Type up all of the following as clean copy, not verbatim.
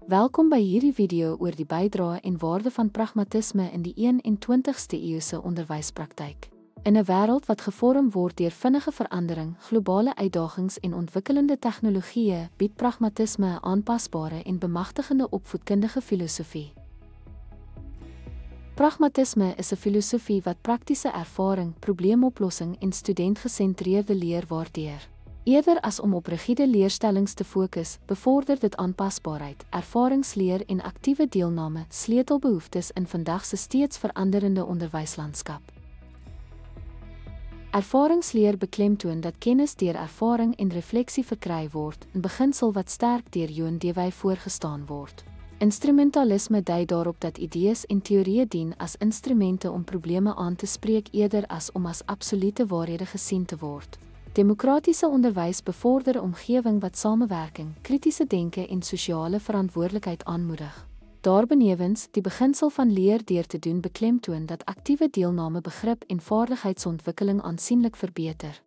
Welkom by hierdie video oor die bydrae en waarde van pragmatisme in die 21ste eeuse onderwyspraktyk. In 'n wêreld wat gevorm word deur vinnige verandering, globale uitdagings en ontwikkelende tegnologieë, bied pragmatisme 'n aanpasbare en bemagtigende opvoedkundige filosofie. Pragmatisme is 'n filosofie wat praktiese ervaring, probleemoplossing en studentgesentreerde leer waardeer. Eerder as om op rigiede leerstellings te fokus, bevorder dit aanpasbaarheid, ervaringsleer en aktiewe deelname, sleutelbehoeftes in vandag se steeds veranderende onderwyslandskap. Ervaringsleer beklemtoon dat kennis deur ervaring en refleksie verkry word, 'n beginsel wat sterk deur Johan Dewey voorgestaan word. Instrumentalisme dui daarop dat idees en teorieë dien as instrumente om probleme aan te spreek eerder as om as absolute waarhede gesien te word. Demokratiese onderwys bevorder 'n omgewing wat samewerking, kritiese denke en sosiale verantwoordelikheid aanmoedig. Daarbenewens, die beginsel van leer deur te doen beklemtoon dat aktiewe deelname begrip en vaardigheidsontwikkeling aansienlik verbeter.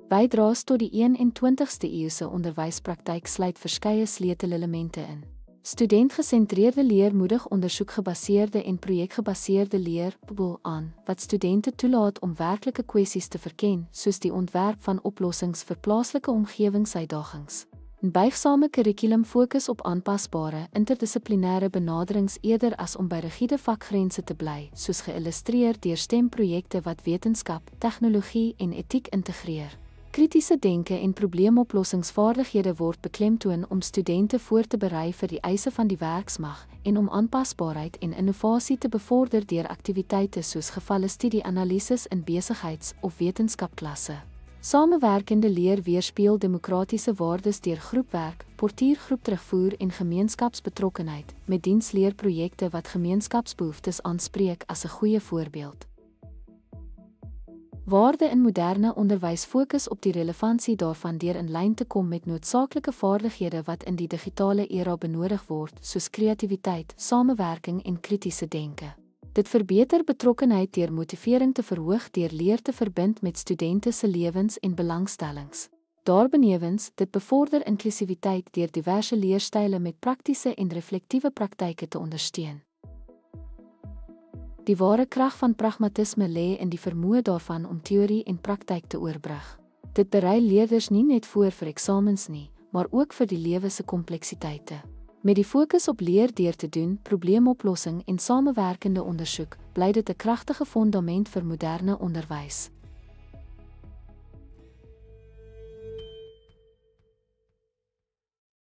Bydraes tot die 21ste eeuse onderwyspraktyk sluit verskeie sleutelelemente in. Studentgesentreerde leer moedig ondersoekgebaseerde en projekgebaseerde leer aan, wat studente toelaat om werklike kwessies te verken, soos die ontwerp van oplossings vir plaaslike omgewingsuitdagings. 'n Buigsame kurrikulum fokus op aanpasbare, interdissiplinêre benaderings eerder as om by rigiede vakgrense te bly, soos geïllustreer deur STEM-projekte wat wetenskap, tegnologie en etiek integreer. Kritiese denke en probleemoplossingsvaardighede word beklemtoon om studente voor te berei vir die eise van die werksmag en om aanpasbaarheid en innovasie te bevorder deur aktiwiteite soos gevalle studie-analises in besigheids- of wetenskapklasse. Samewerkende leer weerspieël demokratiese waardes deur groepwerk, portuïergroep terugvoer en gemeenskapsbetrokkenheid, met diensleerprojekte wat gemeenskapsbehoeftes aanspreek as 'n goeie voorbeeld. Waarde in moderne onderwys fokus op die relevantie daarvan deur in lyn te kom met noodsaaklike vaardighede wat in die digitale era benodig word, soos kreatiwiteit, samewerking en kritiese denke. Dit verbeter betrokkenheid deur motivering te verhoog deur leer te verbind met studente se lewens en belangstellings. Daarbenewens, dit bevorder inklusiwiteit deur diverse leerstyle met praktiese en reflektiewe praktyke te ondersteun. Die ware krag van pragmatisme lê in die vermoë daarvan om teorie en praktyk te oorbrug. Dit berei leerders nie net voor vir eksamens nie, maar ook vir die lewe se kompleksiteite. Met die fokus op leer deur te doen, probleemoplossing en samewerkende ondersoek, bly dit 'n kragtige fondament vir moderne onderwys.